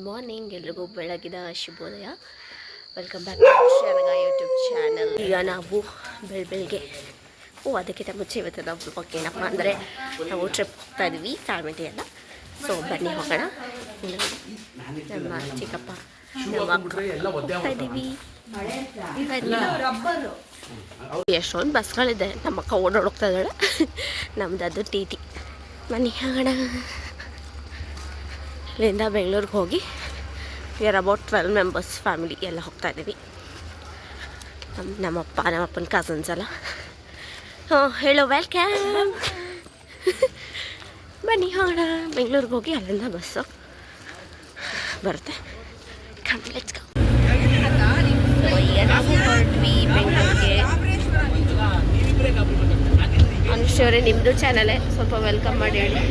Morning, ಎಲ್ರಿಗೂ ಬೆಳಗಿನ ಶುಭೋದಯ. ವೆಲ್ಕಮ್ ಬ್ಯಾಕ್ ಟು ಶನಗ ಯೂಟ್ಯೂಬ್ ಚಾನಲ್. ಈಗ ನಾವು ಬೆಳಗ್ಗೆ ಅದಕ್ಕಿಂತ ಮುಂಚೆ ಇವತ್ತು ನಾವು ಸ್ವಲ್ಪ ಏನಪ್ಪ ಅಂದರೆ ನಾವು ಟ್ರಿಪ್ ಹೋಗ್ತಾ ಇದ್ವಿ ಫ್ಯಾಮಿಲಿ ಎಲ್ಲ. ಸೊ ಬನ್ನಿ ಹೋಗೋಣ. ನಮ್ಮ ಚಿಕ್ಕಪ್ಪ ಹೋಗ್ತಾ ಇದ್ದೀವಿ. ಎಷ್ಟೊಂದು ಬಸ್ಗಳಿದೆ. ನಮ್ಮ ಅಕ್ಕ ಓಡಾಡೋಗ್ತಾ ಇದ್ದಾಳೆ. ನಮ್ದು ಅದು ಟಿ ಟಿ. ಬನ್ನಿ ಹೋಗೋಣ. ಇಲ್ಲಿಂದ ಬೆಂಗಳೂರಿಗೆ ಹೋಗಿ we are about 12 members family ಎಲ್ಲ ಹೋಗ್ತಾ ಇದ್ದೀವಿ. ನಮ್ಮಪ್ಪನ ಕಸನ್ಸ್ ಎಲ್ಲ. ಹೇಳೋ ವೆಲ್ಕಮ್. ಬನ್ನಿ ಹೋಗೋಣ. ಬೆಂಗಳೂರಿಗೆ ಹೋಗಿ ಅಲ್ಲಿಂದ ಬಸ್ಸು ಬರುತ್ತೆ. Come let's go. ಈಗ ನಾವು ಹೊರಟ್ವಿ ಬೆಂಗಳೂರಿಗೆ. ಅನುಶ್ವರೇ ನಿಮ್ಮದು ಚಾನಲೇ, ಸ್ವಲ್ಪ ವೆಲ್ಕಮ್ ಮಾಡಿ ಹೇಳಿ.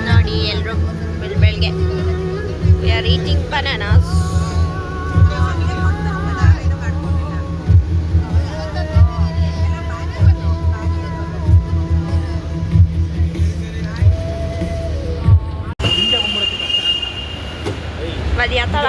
ನೋಡಿ ಎಲ್ಲರೂ ಬೆಳಗ್ಗೆ ವಿ ಆರ್ ಈಟಿಂಗ್ ಬನಾನಾಸ್. ಮದಿಯಾತಳ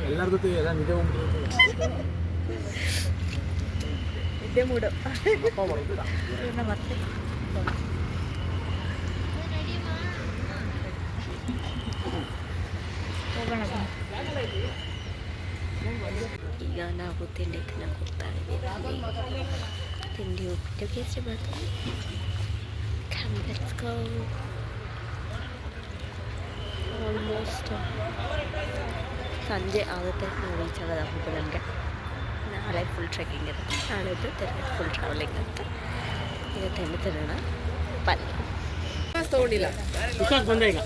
ಎಲ್ಲರ ಜೊತೆ ಎಲ್ಲ ನಿದ್ದೆ ಮೂಡು ಈಗ ನಾವು ತಿಂಡಿ ತಿನ್ನಕ್ಕೆ ಹೋಗ್ತಾ ಇದ್ದೀವಿ. ತಿಂಡಿ ಹೋಗ್ಬಿಟ್ಟು ಕೇಸರಿ ಮಾಡ್ತೀವಿ. ಆಲ್ಮೋಸ್ಟ್ ಸಂಜೆ ಆಗುತ್ತೆ ನಾವು ರೀಚ್ ಆಗೋದು ಹಬ್ಬ. ನನಗೆ ನಾಳೆ ಫುಲ್ ಟ್ರೆಕ್ಕಿಂಗ್ ಇರುತ್ತೆ. ನಾಳೆದು ತಿರ್ಗಿ ಫುಲ್ ಟ್ರಾವೆಲಿಂಗ್ ಅಂತ. ಈಗ ತಿಂಡಿ ತಿನ್ನೋಣ ಬನ್ನಿ. ತಗೊಂಡಿಲ್ಲ ಬಂದೆ. ಈಗ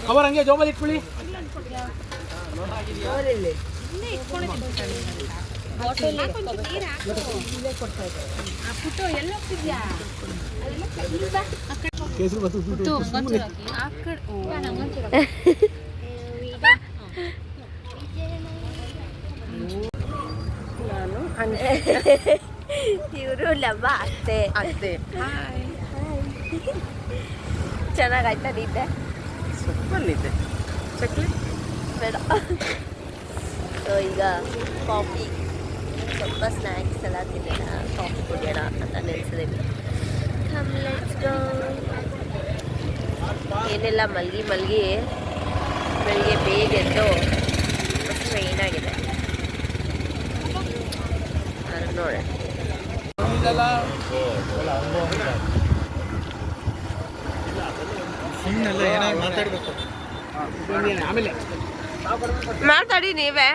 ಕವರ್ ಹಂಗೆ ಜೋಬಲ್ಲಿ ಇಟ್ಕೊಳ್ಳಿ. ಕೇಸರಿ ಬಸ್ ಇವರು ನಮ್ಮ ಅತ್ತೆ. ಚೆನ್ನಾಗಾಯ್ತಾ ನಿದ್ದೆ? ಸೂಪರ್ ನಿದ್ದೆ. ಚಕ್ಲಿ ಬೇಡ. ಸೊ ಈಗ ಕಾಫಿ, ಸ್ವಲ್ಪ ಸ್ನ್ಯಾಕ್ಸ್ ಎಲ್ಲ ತಿನ್ನೋಣ, ಕಾಫಿ ಕುಡಿಯೋಣ ಅಂತ ನೆನೆಸಿದ್ದೀವಿ. Come let's go. ಏನೆಲ್ಲ ಮಲ್ಗಿ ಬೆಳಿಗ್ಗೆ ಬೇಗ ಎದ್ದು ಟ್ರೈನ್ ಆಗಿದೆ. ನೋಡೋಣ. ಮಾತಾಡಿ ನೀವೇ.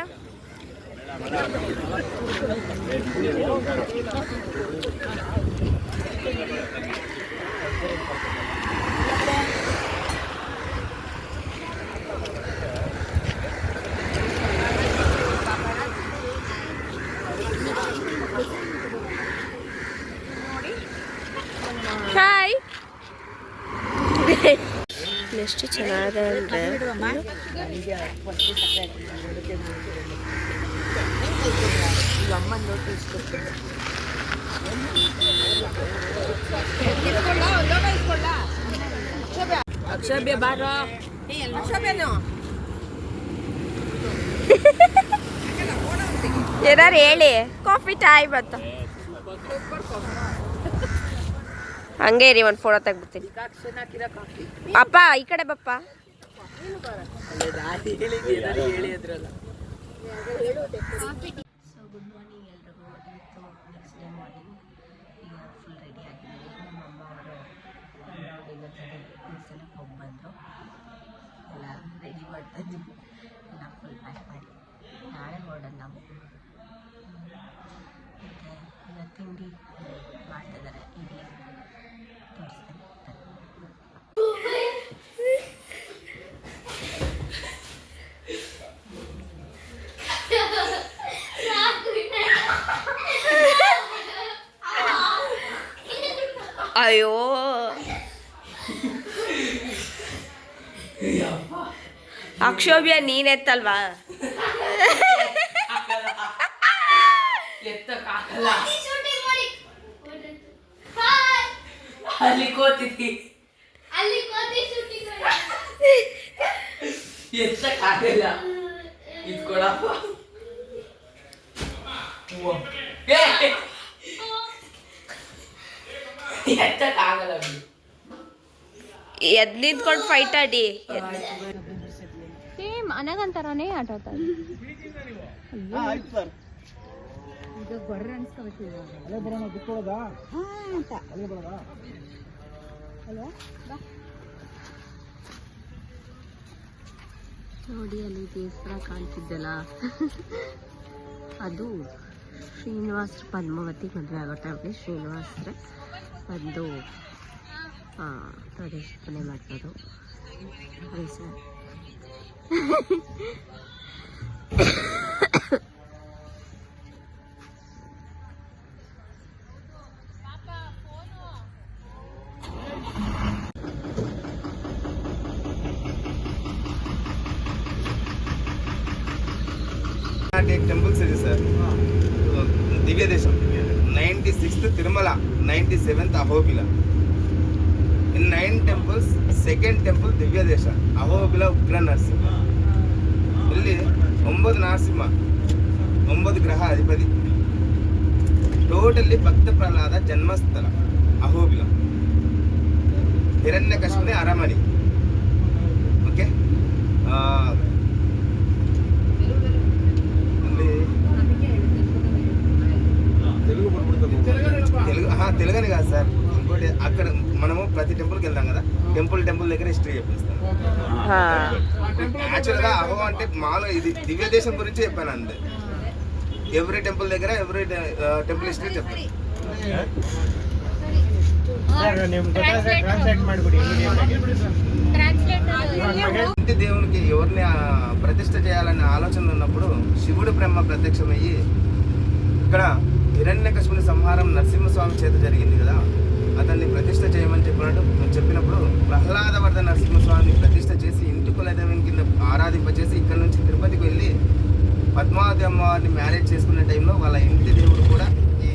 ಹಾಯ್. ಎಷ್ಟು ಚೆನ್ನಾಗಿದೆ ಅಂದರೆ ಅಕ್ಷಬ್ಯ ಬಾರ ಏನಾರು ಹೇಳಿ. ಕಾಫಿ ಟೈಮ್ ಅಂತ ಹಂಗೆ ಇರಿ, ಒಂದು ಫೋಟೋ ತೆಗ್ಬಿಡ್ತೀನಿ. ಅಪ್ಪ ಈ ಕಡೆ ಬಪ್ಪ. ಸೊ ಗುಡ್ ಮಾರ್ನಿಂಗ್ ಎಲ್ರಿಗೂ. ಇವತ್ತು ನೆಕ್ಸ್ಟ್ ಡೇ ಮಾರ್ನಿಂಗ್. ಈಗ ಫುಲ್ ರೆಡಿ ಆಗಿದ್ದೀವಿ. ನಮ್ಮಮ್ಮ ಅವರು ಇವತ್ತು ಹೋಗಿ ಬಂದರು. ಎಲ್ಲ ರೆಡಿ ಮಾಡ್ತಾ ಇದ್ದೀವಿ. ಎಲ್ಲ ಫುಲ್ ಪ್ಯಾಕ್ ಮಾಡಿ ನಾಳೆ ಹೊರಡೋಣ ನಾವು. ಮತ್ತು ಈಗ ತಿಂಡಿ ಮಾಡ್ತಿದ್ದಾರೆ. ಇಡ್ಲಿ ಅಯ್ಯೋ ಅಕ್ಷೋಭ್ಯ ನೀನೆತ್ತಲ್ವಾ? ಅಲ್ಲಿ ಕೋತಿದ್ದಿ ಎತ್ತಕ್ಕಾಗಲ್ಲ. ಇದು ಕೊಡಪ್ಪ. ಎತ್ತಕ್ಕಾಗಲ್ಲ. ಎದ್ ನಿಂತ್ಕೊಂಡು ಫೈಟ್ ಆಡಿ. ಸೇಮ್ ಅನಗಂತರನೇ ಆಟ ಆಡ್ತಾರೆ. ಈಗ ಗೊರ್ರೆ ಅನ್ಸ್ಕೋಬೇಕು. ನೋಡಿ ಅಲ್ಲಿ ದೇವಸ್ಥಾನ ಕಾಣ್ತಿದ್ದಲ್ಲ, ಅದು ಶ್ರೀನಿವಾಸರು ಪದ್ಮಾವತಿ ಮದುವೆ ಆಗೋ ಟೈಮಲ್ಲಿ ಶ್ರೀನಿವಾಸರೇ ಒಂದು ಪ್ರದರ್ಶನ ಮಾಡ್ಬೋದು. ಸರಿ ಸರ್. टेम्पल्स ಇದೆ ಸರ್. ದಿವ್ಯ Desam 96th Tirumala, 97th Ahobila. In 9 temples, second temple ದಿವ್ಯ ದೇಶ ಅಹೋಬಿಲ ಉಗ್ರ ನರಸಿಂಹ. ಇಲ್ಲಿ 9 ನರಸಿಂಹ, 9 ಗ್ರಹ ಅಧಿಪತಿ. ಟೋಟಲಿ ಭಕ್ತ ಪ್ರಹ್ಲಾದ ಜನ್ಮಸ್ಥಳ ಅಹೋಬಿಲ. ಹಿರಣ್ಯಕಶಿಪುನಿ ಅರಮನೆ. ಓಕೆ, తెలుగని కాదు సార్, ఇంకోటి అక్కడ మనము ప్రతి టెంపుల్కి వెళ్తాం కదా, టెంపుల్ దగ్గర హిస్టరీ చెప్పిస్తాం. యాక్చువల్గా అహో అంటే మాలో ఇది దివ్య దేశం గురించి చెప్పాను అంతే. ఎవ్రీ టెంపుల్ దగ్గర ఎవ్రీ టెంపుల్ హిస్టరీ చెప్తాను. ఇంటి దేవునికి ఎవరిని ప్రతిష్ఠ చేయాలనే ఆలోచన ఉన్నప్పుడు శివుడు బ్రహ్మ ప్రత్యక్షమయ్యి ఇక్కడ హిరణ్యకశిపుని సంహారం నరసింహస్వామి చేత జరిగింది కదా, అతన్ని ప్రతిష్ఠ చేయమని చెప్పినప్పుడు ప్రహ్లాదవర్ధన నరసింహస్వామిని ప్రతిష్ఠ చేసి ఇంటి కులదైవం కింద ఆరాధింపచేసి ఇక్కడ నుంచి తిరుపతికి వెళ్ళి పద్మావతి అమ్మవారిని మ్యారేజ్ చేసుకునే టైంలో వాళ్ళ ఇంటి దేవుడు కూడా ఈ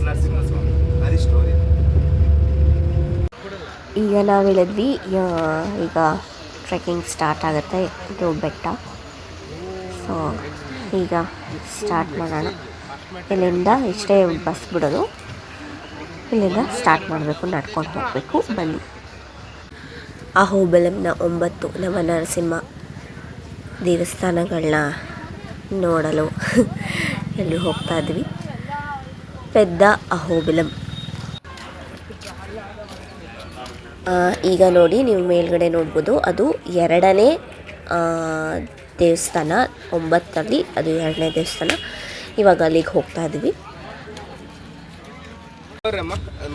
ನರಸಿಂಹಸ್ವಾಮಿ. ಅದು ಸ್ಟೋರಿ. ಈಗ ನಾವು ಹೇಳಿದ್ವಿ, ಈಗ ಟ್ರೆಕ್ಕಿಂಗ್ ಸ್ಟಾರ್ಟ್ ಆಗುತ್ತೆ. ಇದು ಬೆಟ್ಟ. ಸೊ ಈಗ ಸ್ಟಾರ್ಟ್ ಮಾಡೋಣ. ಇಲ್ಲಿಂದ ಇಷ್ಟೇ ಬಸ್ ಬಿಡೋದು, ಇಲ್ಲಿಂದ ಸ್ಟಾರ್ಟ್ ಮಾಡಬೇಕು, ನಡ್ಕೊಂಡು ಹೋಗಬೇಕು. ಬನ್ನಿ. ಅಹೋಬಿಲಂನ 9 ನವನರಸಿಂಹ ದೇವಸ್ಥಾನಗಳನ್ನ ನೋಡಲು ಎಲ್ಲರೂ ಹೋಗ್ತಾ ಇದ್ವಿ. ಪೆದ್ದ ಅಹೋಬಿಲಂ. ಈಗ ನೋಡಿ, ನೀವು ಮೇಲ್ಗಡೆ ನೋಡ್ಬೋದು, ಅದು 2ನೇ ದೇವಸ್ಥಾನ. 9ರಲ್ಲಿ ಅದು 2ನೇ ದೇವಸ್ಥಾನ. ಇವಾಗ ಅಲ್ಲಿಗೆ ಹೋಗ್ತಾ ಇದ್ವಿ.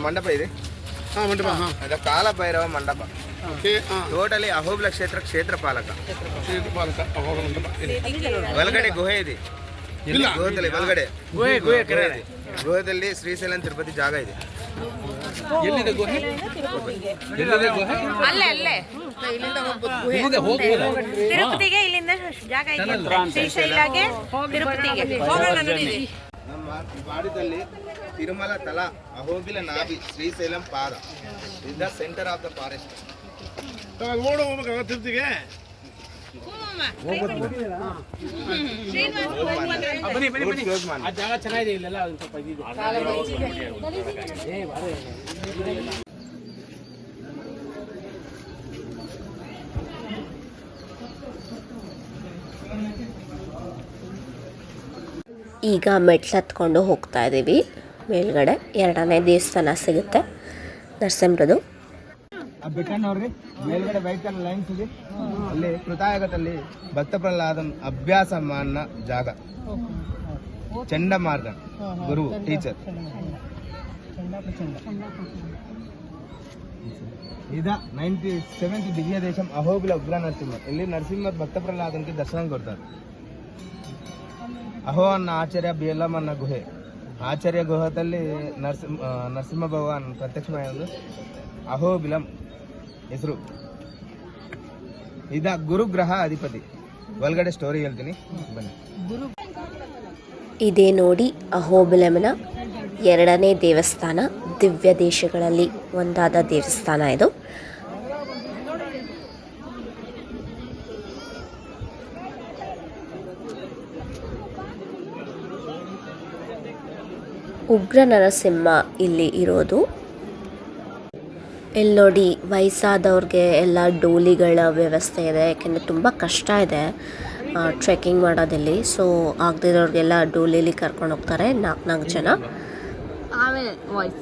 ಮಂಡಪ ಇದೆ, ಅದು ಕಾಲಭೈರವ ಮಂಡಪ. ಟೋಟಲಿ ಅಹೋಬಿಲ ಕ್ಷೇತ್ರ ಪಾಲಕ. ಒಳಗಡೆ ಗುಹೆ ಇದೆ, ಗುಹೆದಲ್ಲಿ ಒಳಗಡೆ ಗುಹೆದಲ್ಲಿ ಶ್ರೀಶೈಲಂ ತಿರುಪತಿ ಜಾಗ ಇದೆ. ಎಲ್ಲಿದೆ ಗುಹೆ? ಅಲ್ಲೇ ತಿರುಪತಿಗೆ ಇಲ್ಲಿಂದ ಜಾಗ ಇದೆ. ಶ್ರೀಶೈಲಗೆ ತಿರುಪತಿಗೆ ನಮ್ಮ ಭಾರತದಲ್ಲಿ ತಿರುಮಲ ತಲ, ಅಹೋಬಿಲ ನಾಭಿ, ಶ್ರೀಶೈಲಂ ಪಾದ. Is the centre of the forest. ತಿರುಪತಿಗೆ ಬನ್ನಿ. ಆ ಜಾಗ ಚೆನ್ನಾಗಿದೆ, ಇಲ್ಲೆಲ್ಲ ಒಂದು ಸ್ವಲ್ಪ ಇದಿದೆ. ಈಗ ಮೆಟ್ಲು ಹತ್ಕೊಂಡು ಹೋಗ್ತಾ ಇದ್ದೀವಿ ಮೇಲ್ಗಡೆ. 2ನೇ ದೇವಸ್ಥಾನ ಸಿಗುತ್ತೆ ನರಸಿಂಹರದು. ಆ ಬೆಟ್ಟ ನೋಡ್ರಿ, ಮೇಲ್ಗಡೆ ವೈಟ್ ಕಲರ್ ಲೈನ್ಸ್ ಇದೆ. ಅಲ್ಲಿ ಕೃತಾಯಗತಲ್ಲಿ ಭಕ್ತ ಪ್ರಹ್ಲಾದನ್ ಅಭ್ಯಾಸ ಮಾನ್ನ ಜಾಗ. ಚಂಡಮಾರ್ದನ್ ಗುರು ಟೀಚರ್. ಇದ 97th ದಿವ್ಯ ದೇಶಂ ಅಹೋಬಿಲ ಉಗ್ರ ನರಸಿಂಹ. ಇಲ್ಲಿ ನರಸಿಂಹ ಭಕ್ತ ಪ್ರಹ್ಲಾದನ್ಗೆ ದರ್ಶನ ಕೊಡ್ತಾರೆ. ಅಹೋ ಅನ್ನ ಆಚಾರ್ಯ ಬೇಲಂ ಅನ್ನ ಗುಹೆ ಆಚಾರ್ಯ ಗುಹದಲ್ಲಿ ನರಸಿಂಹ ಭಗವಾನ್ ಪ್ರತ್ಯಕ್ಷವಾಗಿದ್ದು ಅಹೋಬಿಲಂ ಹೆಸರು. ಇದ ಗುರುಗ್ರಹ ಅಧಿಪತಿ. ಒಳಗಡೆ ಸ್ಟೋರಿ ಹೇಳ್ತೀನಿ ಬನ್ನಿ. ಇದೇ ನೋಡಿ ಅಹೋಬಿಲಂನ 2ನೇ ದೇವಸ್ಥಾನ. ದಿವ್ಯ ದೇಶಗಳಲ್ಲಿ ಒಂದಾದ ದೇವಸ್ಥಾನ ಇದು. ಉಗ್ರ ನರಸಿಂಹ ಇಲ್ಲಿ ಇರೋದು. ಇಲ್ಲಿ ನೋಡಿ ವಯಸ್ಸಾದವ್ರಿಗೆ ಎಲ್ಲ ಡೋಲಿಗಳ ವ್ಯವಸ್ಥೆ ಇದೆ. ಯಾಕೆಂದರೆ ತುಂಬ ಕಷ್ಟ ಇದೆ ಟ್ರೆಕ್ಕಿಂಗ್ ಮಾಡೋದಲ್ಲಿ. ಸೊ ಆಗದಿರೋರಿಗೆಲ್ಲ ಡೋಲಿಲಿ ಕರ್ಕೊಂಡು ಹೋಗ್ತಾರೆ 4 ಜನ. ಆಮೇಲೆ ವಾಯ್ಸ್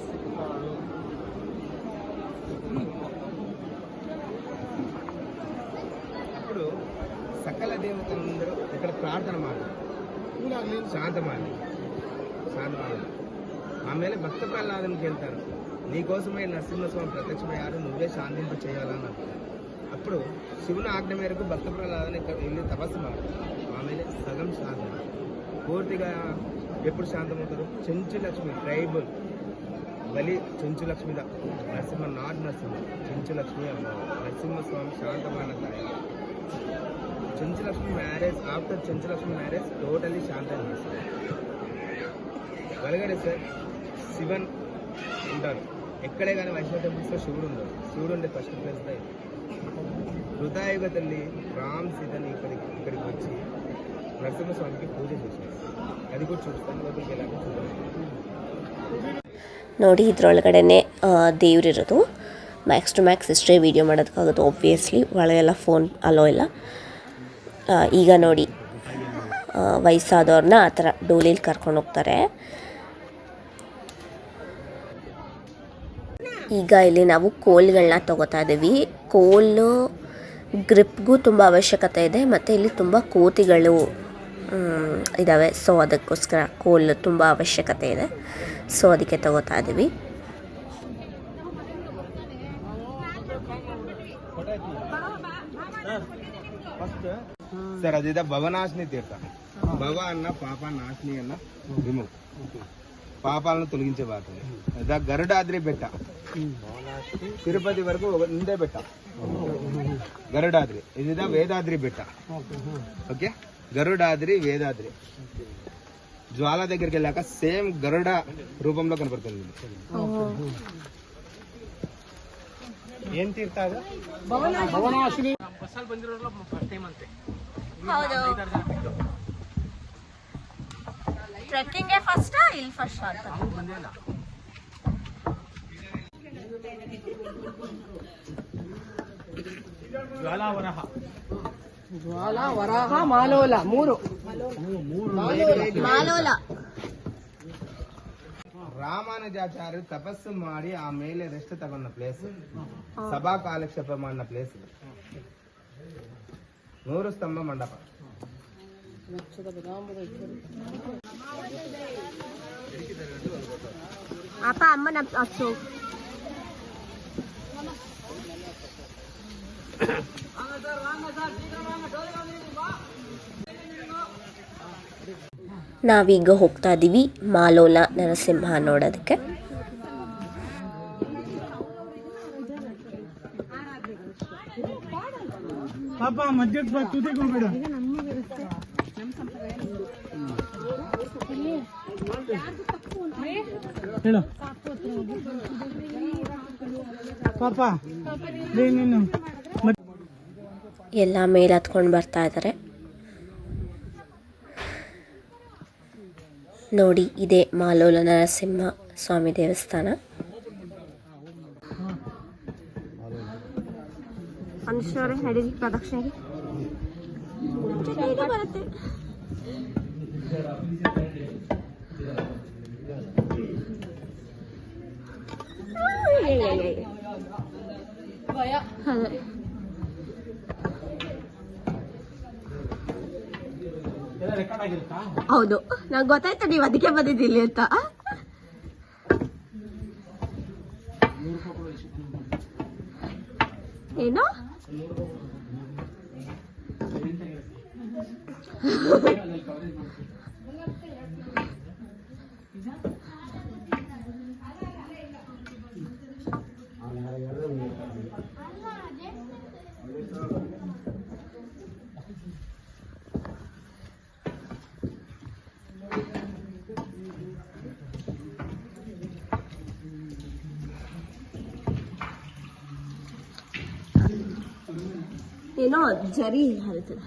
అప్పుడు సకల దేవతలందరూ ఇక్కడ ప్రార్థన ಮಾಡಿ ಶಾಂತ ಮಾಡಿ ఆమెಲೆ భక్త ప్రహ్లాదం కేళ్తారు. నీకోసమే నరసింహస్వామి ప్రత్యక్షమయ్యారు, నువ్వే శాంతింప చేయాలని అంటారు. అప్పుడు శివుని ఆజ్ఞ మేరకు భక్త ప్రహ్లాదని వెళ్ళి తపస్సు ಮಾಡಿ ఆమెಲೆ సగం శాంతం. పూర్తిగా ఎప్పుడు శాంతమవుతారు? చెంచు లక్ష్మి ట్రైబల్ బలి చెంచు లక్ష్మిద నరసింహ నాట్ నరసింహ చెంచు లక్ష్మి నరసింహస్వామి శాంతమైన Chenchu Lakshmi marriage. After Chenchu Lakshmi marriage totally శాంతం చేస్తారు. వెలగడే సార్ శివన్ ఉంటారు. ఎక్కడే కానీ వైష్ణవ టెంపుల్స్లో శివుడు ఉండడు. శివుడు ఉండే ఫస్ట్ ప్లేస్ దా. కృతాయుగ తల్లి రామ్ సీతని ఇక్కడికి వచ్చి నరసింహస్వామికి పూజ చేశారు. అది కూడా చూస్తాను. లోపలికి వెళ్ళాక చూడాలి. ನೋಡಿ ಇದ್ರೊಳಗಡೆನೆ ದೇವ್ರಿರೋದು. ಮ್ಯಾಕ್ಸ್ ಟು ಮ್ಯಾಕ್ಸ್ ಇಷ್ಟೇ ವೀಡಿಯೋ ಮಾಡೋದಕ್ಕಾಗುತ್ತೆ. ಒಬ್ವಿಯಸ್ಲಿ ಒಳಗೆಲ್ಲ ಫೋನ್ ಅಲೋ ಇಲ್ಲ. ಈಗ ನೋಡಿ ವಯಸ್ಸಾದವ್ರನ್ನ ಆ ಥರ ಡೋಲಿಲಿ ಕರ್ಕೊಂಡು ಹೋಗ್ತಾರೆ. ಈಗ ಇಲ್ಲಿ ನಾವು ಕೋಲ್ಗಳನ್ನ ತಗೋತಾ ಇದ್ದೀವಿ. ಕೋಲು ಗ್ರಿಪ್ಗೂ ತುಂಬ ಅವಶ್ಯಕತೆ ಇದೆ ಮತ್ತು ಇಲ್ಲಿ ತುಂಬ ಕೋತಿಗಳು ಇದ್ದಾವೆ. ಸೊ ಅದಕ್ಕೋಸ್ಕರ ಕೋಲ್ ತುಂಬ ಅವಶ್ಯಕತೆ ಇದೆ. ಸೊ ಅದಕ್ಕೆ ತಗೋತಾ ಇದ್ದೀವಿ. ಸರ್ ಅದಿದ ಭವನಾಶಿನಿ ತೀರ್ಥ. ಭವ ಅನ್ನ ಪಾಪ, ನಾಶಿನಿ ಅನ್ನ ರಿಮೂವ್, ಪಾಪಾలను తొలగించే బాగుంది. అదా గరుడాద్రి బెట్ట, తిరుపతి వరకు ఉండే బెట్ట గరుడాద్రి. ఇదిదా వేదాద్రి బెట్ట. ఓకే, గరుడాద్రి వేదాద్రి. జ్వాల దగ్గరికి వెళ్ళాక సేమ్ గరుడ రూపంలో కనపడుతుంది. ఏం తీర్థ ಭವನಾಶಿನಿ ಬಸ್ಸಲ್ಲಿ ಬಂದಿರೋಲ್ಲ ಫಸ್ಟ್ ಟೈಮ್ ಅಂತೆ. ಹೌದು, ಟ್ರೆಕ್ಕಿಂಗ್ ಫಸ್ಟ್ ಇಲ್ಲಿ ಫಸ್ಟ್ ಅಂತ ಬಂದಿಲ್ಲ. ಜ್ವಾಲಾವರಹ, ಜ್ವಾಲಾವರಹ, ಮಾಲೋಲ, ಮೂರು ಮಾಲೋಲ. ರಾಮಾನುಜಾಚಾರ್ಯರು ತಪಸ್ಸು ಮಾಡಿ ಆಮೇಲೆ ರೆಸ್ಟ್ ತಗೊಂಡ ಪ್ಲೇಸ್, ಸಭಾ ಕಾಲಕ್ಷೇಪ ಮಾಡಿದ ಪ್ಲೇಸ್. 100 ಸ್ತಂಭ ಮಂಡಪ. ಅಪ್ಪ ಅಮ್ಮನ ಅಚ್ಚು ನಾವೀಗ ಹೋಗ್ತಾ ಇದ್ದೀವಿ ಮಾಲೋಲ ನರಸಿಂಹ ನೋಡೋದಕ್ಕೆ. ಪಾಪ ಮಧ್ಯಕ್ಕೆ ಬಾ, ತುದಿಗೆ ಹೋಗ್ಬೇಡ. ಹೇಳು ಪಾಪ, ನೀನು ಎಲ್ಲ ಮೇಲೆ ಹತ್ಕೊಂಡು ಬರ್ತಾ ಇದ್ದಾರೆ ನೋಡಿ. ಇದೇ ಮಾಲೋಲ ನರಸಿಂಹ ಸ್ವಾಮಿ ದೇವಸ್ಥಾನ. ಅನುಶ್ವರೇ ನಡೀರಿ ಪ್ರದಕ್ಷಿಣೆಗೆ. ಬರುತ್ತೆ ಹೌದು, ನಂಗೆ ಗೊತ್ತಾಯ್ತು ನೀವು ಅದಕ್ಕೆ ಬಂದಿದ್ದಿಲ್ಲಿ ಅಂತ. ಏನು ಏನೋ ಜರಿ ಹರಿತದೆ.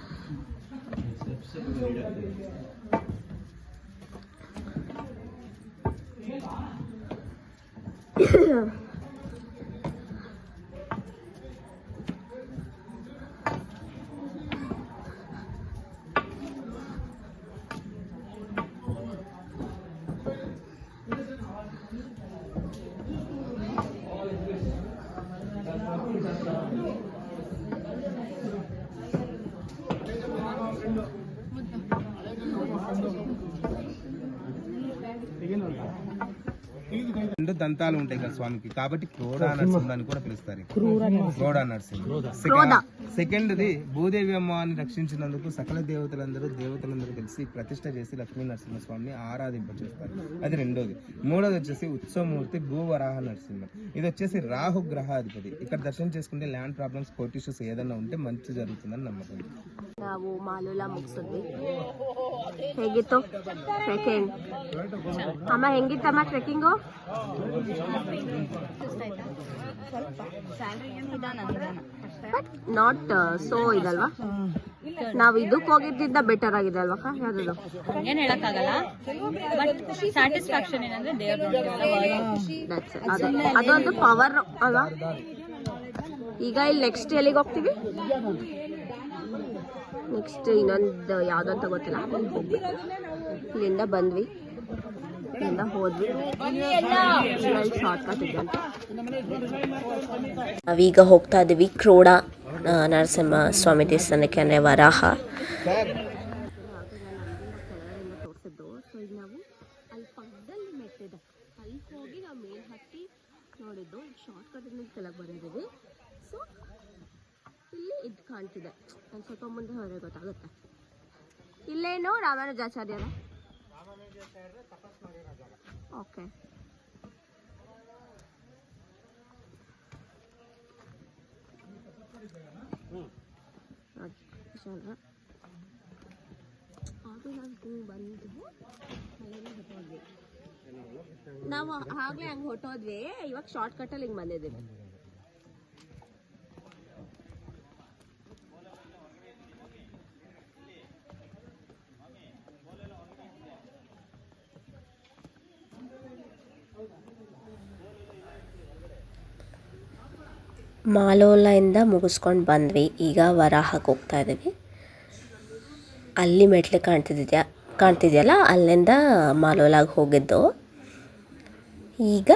రెండు దంతాలు ఉంటాయి కదా స్వామికి, కాబట్టి క్రోడా నరసింహ అని కూడా పిలుస్తారు. క్రోడా నరసింహ. సెకండ్ది భూదేవి అమ్మవారిని రక్షించినందుకు సకల దేవతలందరూ కలిసి ప్రతిష్ట చేసి లక్ష్మీ నరసింహ స్వామిని ఆరాధింపచేస్తారు. అది రెండోది. మూడోది వచ్చేసి ఉత్సవమూర్తి భూవరాహ నరసింహ. ఇది వచ్చేసి రాహు గ్రహాధిపతి. ఇక్కడ దర్శనం చేసుకుంటే ల్యాండ్ ప్రాబ్లమ్స్, కోర్ట్ ఇష్యూస్ ఏదైనా ఉంటే మంచి జరుగుతుందని ನಮ್ಮದು. ನಾವು ಮಾಲೂಲ ಮುಗಿಸಿದ್ವಿ. ಹೇಗಿತ್ತು ಟ್ರೆಕ್ಕಿಂಗ್? ಅಮ್ಮ ಹೆಂಗಿತ್ತಮ್ಮ ಟ್ರೆಕ್ಕಿಂಗು? ಬಟ್ ನಾಟ್ ಸೋ ಇದಲ್ವಾ? ನಾವು ಇದಕ್ಕೆ ಹೋಗಿದ್ದಿಂದ ಬೆಟರ್ ಆಗಿದೆ ಅಲ್ವಾ? ಯಾವ್ದು ಏನ್ ಹೇಳಕ್ಕಾಗಲ್ಲ, ಬಟ್ ಸ್ಯಾಟಿಸ್ಫ್ಯಾಕ್ಷನ್ ಏನಂದ್ರೆ ಅದೊಂದು ಪವರ್ ಅಲ್ವಾ? ಈಗ ಇಲ್ಲಿ ನೆಕ್ಸ್ಟ್ ಎಲ್ಲಿಗೆ ಹೋಗ್ತೀವಿ? ನೆಕ್ಸ್ಟ್ ಇನ್ನೊಂದು ಯಾವ್ದು ಅಂತ ಗೊತ್ತಿಲ್ಲ. ಇಲ್ಲಿಂದ ಬಂದ್ವಿ, ಇಲ್ಲಿಂದ ಹೋದ್ವಿ, ಶಾರ್ಟ್ ಕಟ್ ಇದೆ ಅಂತ. ನಾವೀಗ ಹೋಗ್ತಾ ಇದ್ದೀವಿ ಕ್ರೋಡ ನರಸಿಂಹ ಸ್ವಾಮಿ ದೇವಸ್ಥಾನಕ್ಕೆ, ಅಂದರೆ ವರಾಹ. ತೋರಿಸಿದ್ದು. ಸೊ ಈಗ ನಾವು ಅಲ್ಲಿ ಪಕ್ಕದಲ್ಲಿ ಮೆಟ್ಟಿದೆ, ಅಲ್ಲಿ ಹೋಗಿ ನಾವು ಮೇಲ್ ಹತ್ತಿ ನೋಡಿದ್ದು. ಶಾರ್ಟ್ ಕಟ್ ಕೆಳಗೆ ಬಂದಿದ್ದೀವಿ. ಸೊ ಇಲ್ಲಿ ಇದು ಕಾಣ್ತಿದೆ, ಒಂದು ಸ್ವಲ್ಪ ಮುಂದೆ ಹೋದರೆ ಗೊತ್ತಾಗುತ್ತೆ. ಇಲ್ಲೇನು ರಾಮಾನುಜಾಚಾರ್ಯರ? ಓಕೆ. ಅದು ನಾವು ಬಂದು ಹೊಟ್ಟೋದ್ವಿ. ನಾವು ಆಗಲೇ ಹಂಗೆ ಹೊಟ್ಟೋದ್ವಿ. ಇವಾಗ ಶಾರ್ಟ್ ಕಟ್ಟಲ್ಲಿ ಹಿಂಗೆ ಬಂದಿದ್ದೀವಿ. ಮಾಲೋಲಯಿಂದ ಮುಗಿಸ್ಕೊಂಡು ಬಂದ್ವಿ. ಈಗ ವರಾಹಕ್ಕೆ ಹೋಗ್ತಾ ಇದ್ದೀವಿ. ಅಲ್ಲಿ ಮೆಟ್ಲು ಕಾಣ್ತಿದೆಯಲ್ಲ, ಅಲ್ಲಿಂದ ಮಾಲೋಲಾಗಿ ಹೋಗಿದ್ದು. ಈಗ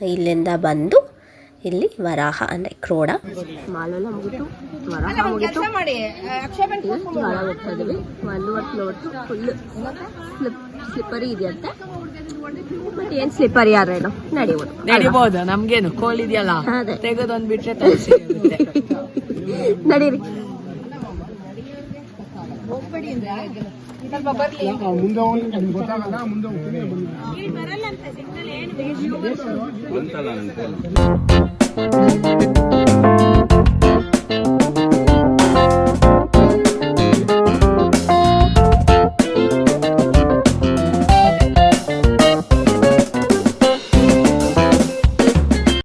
ಇಲ್ಲಿಂದ ಬಂದು ಇಲ್ಲಿ ವರಾಹ ಅಂದರೆ ಕ್ರೋಡ. ಮಾಲೋಲ ಮುಗಿತು, ವರಾಹ ಮುಗಿತು, ವರಾಹ ಹೋಗ್ತಾ ಇದ್ದೀವಿ. 1 ಕಿಲೋಮೀಟರ್ ಫುಲ್ ಸ್ಲಿಪ್ಪರಿ ಇದೆಯಂತೆ. ಬಟ್ ಏನ್ ಸ್ಲಿಪ್ಪರಿ ಯಾರೇನು ನಡಿಬಹುದು. ನಮ್ಗೇನು ಕೋಲ್ ಇದೆಯಲ್ಲ, ತೆಗೆದೊಂದ್ ಬಿಟ್ರೆ ನಡೀರಿ. ಮುಂದೆ